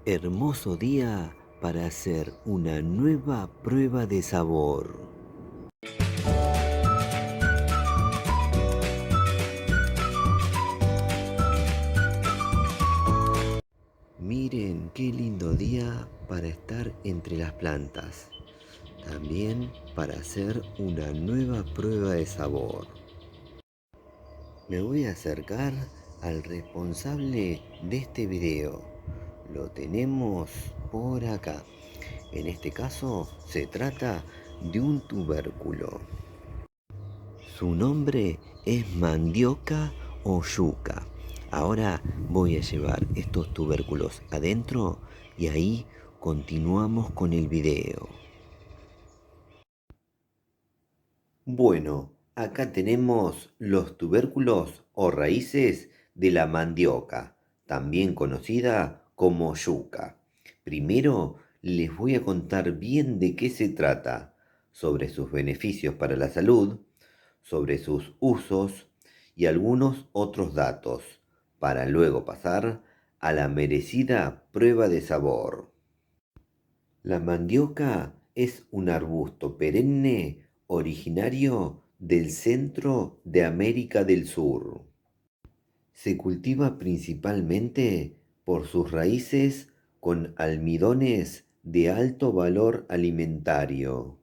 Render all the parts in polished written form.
Hermoso día para hacer una nueva prueba de sabor. Miren qué lindo día para estar entre las plantas. También para hacer una nueva prueba de sabor. Me voy a acercar al responsable de este video. Lo tenemos por acá. En este caso se trata de un tubérculo. Su nombre es mandioca o yuca. Ahora voy a llevar estos tubérculos adentro y ahí continuamos con el video. Bueno, acá tenemos los tubérculos o raíces de la mandioca, también conocida como yuca. Primero les voy a contar bien de qué se trata, sobre sus beneficios para la salud, sobre sus usos y algunos otros datos, para luego pasar a la merecida prueba de sabor. La mandioca es un arbusto perenne originario del centro de América del Sur. Se cultiva principalmente por sus raíces con almidones de alto valor alimentario.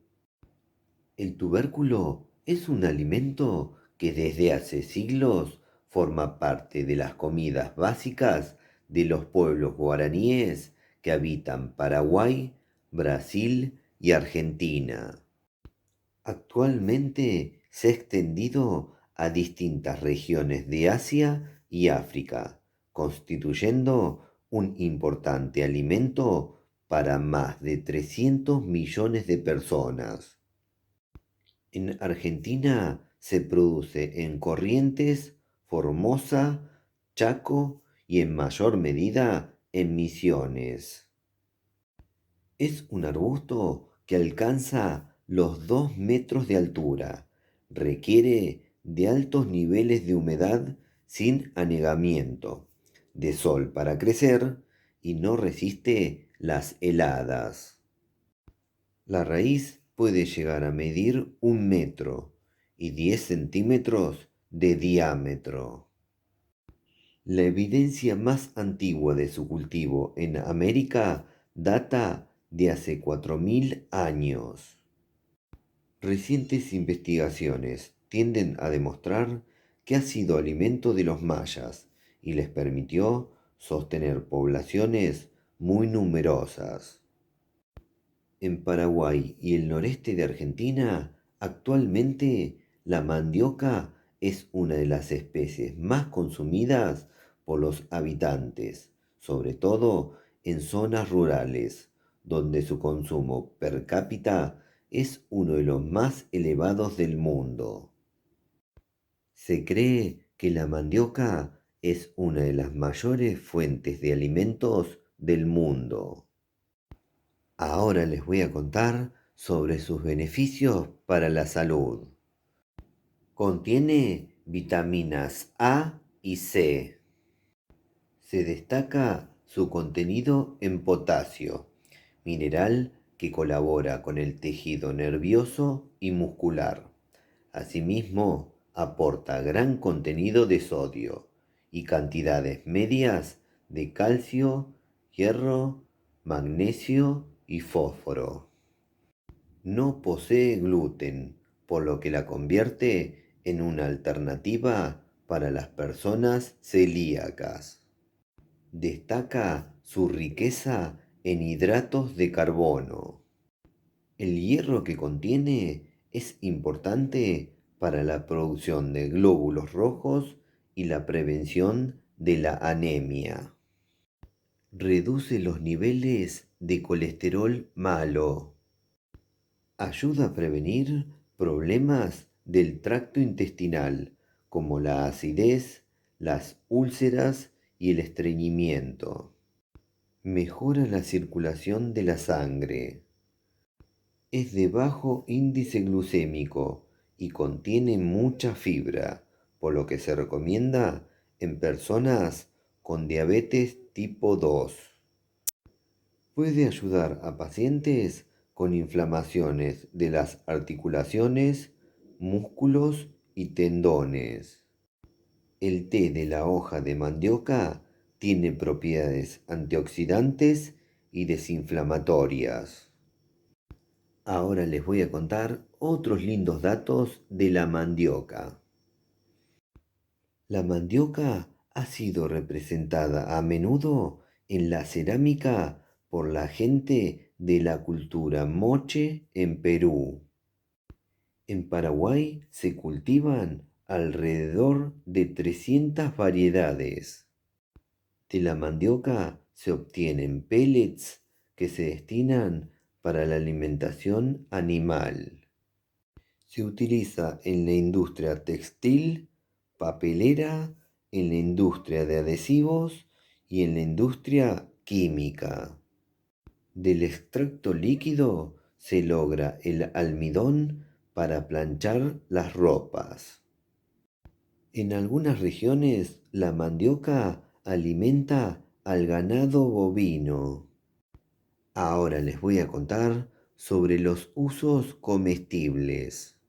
El tubérculo es un alimento que desde hace siglos forma parte de las comidas básicas de los pueblos guaraníes que habitan Paraguay, Brasil y Argentina. Actualmente se ha extendido a distintas regiones de Asia y África, constituyendo un importante alimento para más de 300 millones de personas. En Argentina se produce en Corrientes, Formosa, Chaco y en mayor medida en Misiones. Es un arbusto que alcanza los 2 metros de altura. Requiere de altos niveles de humedad sin anegamiento, de sol para crecer y no resiste las heladas. La raíz puede llegar a medir 1 metro y 10 centímetros de diámetro. La evidencia más antigua de su cultivo en América data de hace 4000 años. Recientes investigaciones tienden a demostrar que ha sido alimento de los mayas y les permitió sostener poblaciones muy numerosas. En Paraguay y el noreste de Argentina, actualmente la mandioca es una de las especies más consumidas por los habitantes, sobre todo en zonas rurales, donde su consumo per cápita es uno de los más elevados del mundo. Se cree que la mandioca es una de las mayores fuentes de alimentos del mundo. Ahora les voy a contar sobre sus beneficios para la salud. Contiene vitaminas A y C. Se destaca su contenido en potasio, mineral que colabora con el tejido nervioso y muscular. Asimismo, aporta gran contenido de sodio y cantidades medias de calcio, hierro, magnesio y fósforo. No posee gluten, por lo que la convierte en una alternativa para las personas celíacas. Destaca su riqueza en hidratos de carbono. El hierro que contiene es importante para la producción de glóbulos rojos y la prevención de la anemia. Reduce los niveles de colesterol malo. Ayuda a prevenir problemas del tracto intestinal como la acidez, las úlceras y el estreñimiento. Mejora la circulación de la sangre. Es de bajo índice glucémico y contiene mucha fibra, por lo que se recomienda en personas con diabetes tipo 2. Puede ayudar a pacientes con inflamaciones de las articulaciones, músculos y tendones. El té de la hoja de mandioca tiene propiedades antioxidantes y desinflamatorias. Ahora les voy a contar otros lindos datos de la mandioca. La mandioca ha sido representada a menudo en la cerámica por la gente de la cultura moche en Perú. En Paraguay se cultivan alrededor de 300 variedades. De la mandioca se obtienen pellets que se destinan para la alimentación animal. Se utiliza en la industria textil, papelera, en la industria de adhesivos y en la industria química. Del extracto líquido se logra el almidón para planchar las ropas. En algunas regiones la mandioca alimenta al ganado bovino. Ahora les voy a contar sobre los usos comestibles.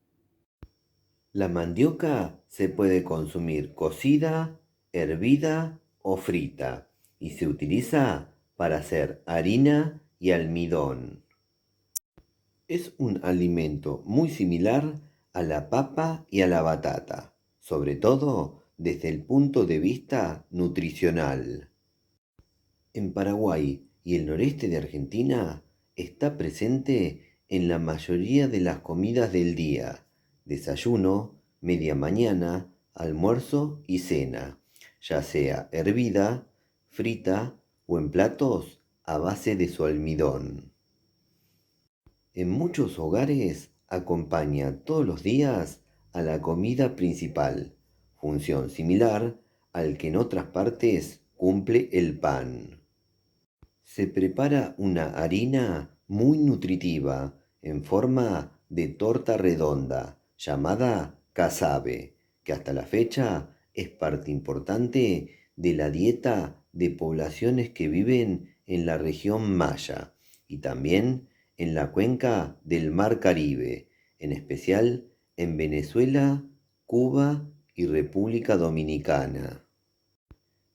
La mandioca se puede consumir cocida, hervida o frita y se utiliza para hacer harina y almidón. Es un alimento muy similar a la papa y a la batata, sobre todo desde el punto de vista nutricional. En Paraguay y el noreste de Argentina está presente en la mayoría de las comidas del día, desayuno, media mañana, almuerzo y cena, ya sea hervida, frita o en platos a base de su almidón. En muchos hogares acompaña todos los días a la comida principal, función similar al que en otras partes cumple el pan. Se prepara una harina muy nutritiva en forma de torta redonda llamada casabe, que hasta la fecha es parte importante de la dieta de poblaciones que viven en la región maya y también en la cuenca del Mar Caribe, en especial en Venezuela, Cuba y República Dominicana.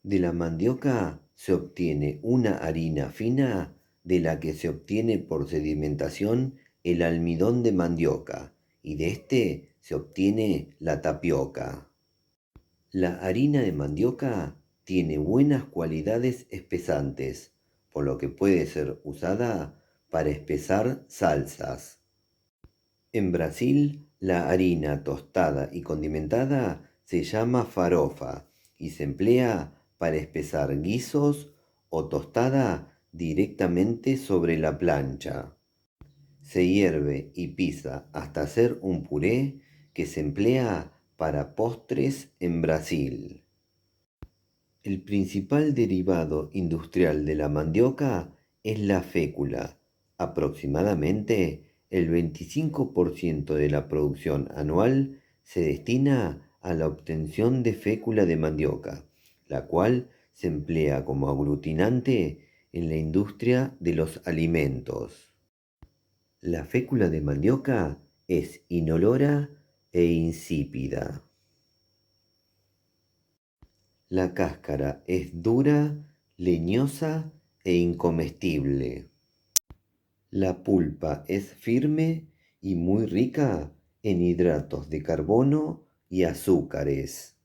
De la mandioca se obtiene una harina fina de la que se obtiene por sedimentación el almidón de mandioca y de este se obtiene la tapioca. La harina de mandioca tiene buenas cualidades espesantes, por lo que puede ser usada para espesar salsas. En Brasil, la harina tostada y condimentada se llama farofa y se emplea para espesar guisos o tostada directamente sobre la plancha. Se hierve y pisa hasta hacer un puré que se emplea para postres en Brasil. El principal derivado industrial de la mandioca es la fécula. Aproximadamente el 25% de la producción anual se destina a la obtención de fécula de mandioca, la cual se emplea como aglutinante en la industria de los alimentos. La fécula de mandioca es inolora e insípida. La cáscara es dura, leñosa e incomestible. La pulpa es firme y muy rica en hidratos de carbono y azúcares.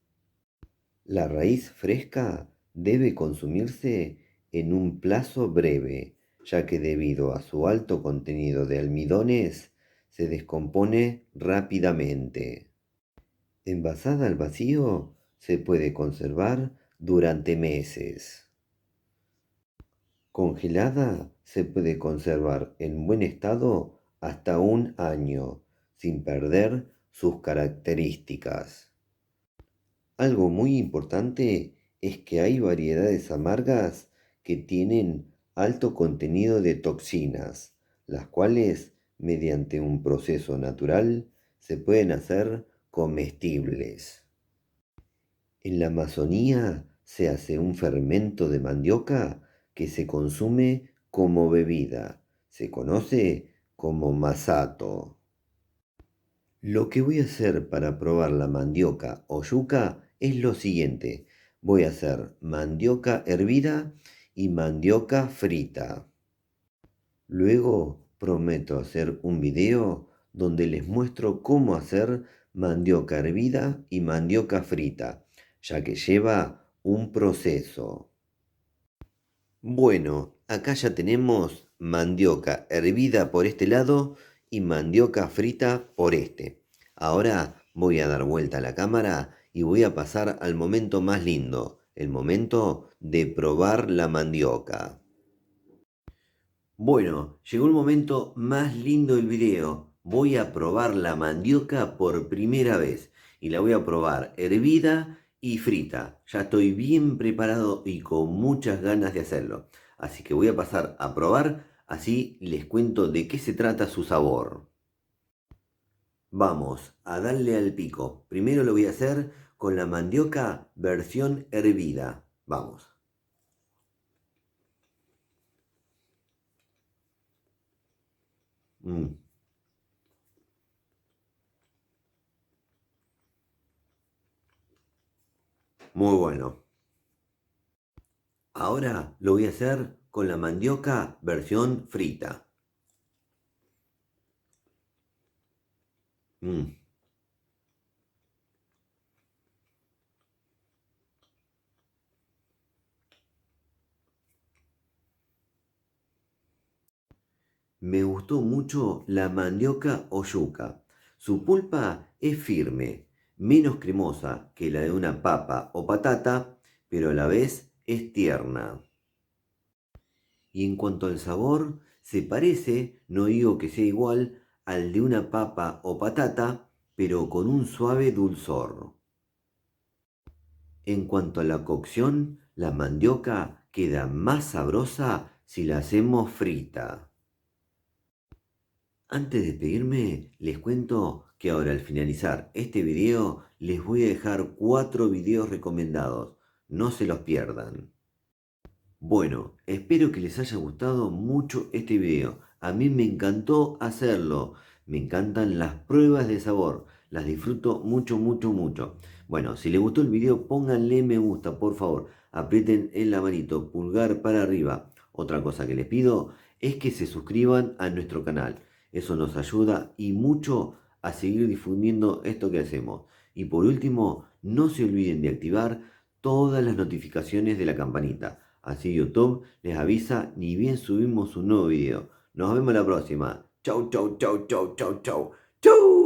La raíz fresca debe consumirse en un plazo breve, ya que debido a su alto contenido de almidones se descompone rápidamente. Envasada al vacío, se puede conservar durante meses. Congelada, se puede conservar en buen estado hasta un año, sin perder sus características. Algo muy importante es que hay variedades amargas que tienen alto contenido de toxinas, las cuales, mediante un proceso natural, se pueden hacer comestibles. En la Amazonía se hace un fermento de mandioca que se consume como bebida. Se conoce como masato. Lo que voy a hacer para probar la mandioca o yuca es lo siguiente. Voy a hacer mandioca hervida y mandioca frita. Luego prometo hacer un video donde les muestro cómo hacer mandioca hervida y mandioca frita, ya que lleva un proceso. Bueno, acá ya tenemos mandioca hervida por este lado y mandioca frita por este. Ahora voy a dar vuelta a la cámara y voy a pasar al momento más lindo, el momento de probar la mandioca. Bueno, llegó el momento más lindo del video. Voy a probar la mandioca por primera vez y la voy a probar hervida y frita. Ya estoy bien preparado y con muchas ganas de hacerlo. Así que voy a pasar a probar, así les cuento de qué se trata su sabor. Vamos a darle al pico. Primero lo voy a hacer con la mandioca versión hervida. Vamos. Mm, muy bueno. Ahora lo voy a hacer con la mandioca versión frita. Mm, Me gustó mucho la mandioca o yuca. Su pulpa es firme, menos cremosa que la de una papa o patata, pero a la vez es tierna. Y en cuanto al sabor, se parece, no digo que sea igual, al de una papa o patata, pero con un suave dulzor. En cuanto a la cocción, la mandioca queda más sabrosa si la hacemos frita. Antes de despedirme, les cuento que ahora al finalizar este video les voy a dejar 4 videos recomendados. No se los pierdan. Bueno, espero que les haya gustado mucho este video. A mí me encantó hacerlo. Me encantan las pruebas de sabor. Las disfruto mucho, mucho, mucho. Bueno, si les gustó el video, pónganle me gusta, por favor. Aprieten en la manito, pulgar para arriba. Otra cosa que les pido es que se suscriban a nuestro canal. Eso nos ayuda y mucho a seguir difundiendo esto que hacemos. Y por último, no se olviden de activar todas las notificaciones de la campanita. Así YouTube les avisa ni bien subimos un nuevo video. Nos vemos la próxima. Chau, chau, chau, chau, chau, chau. Chau.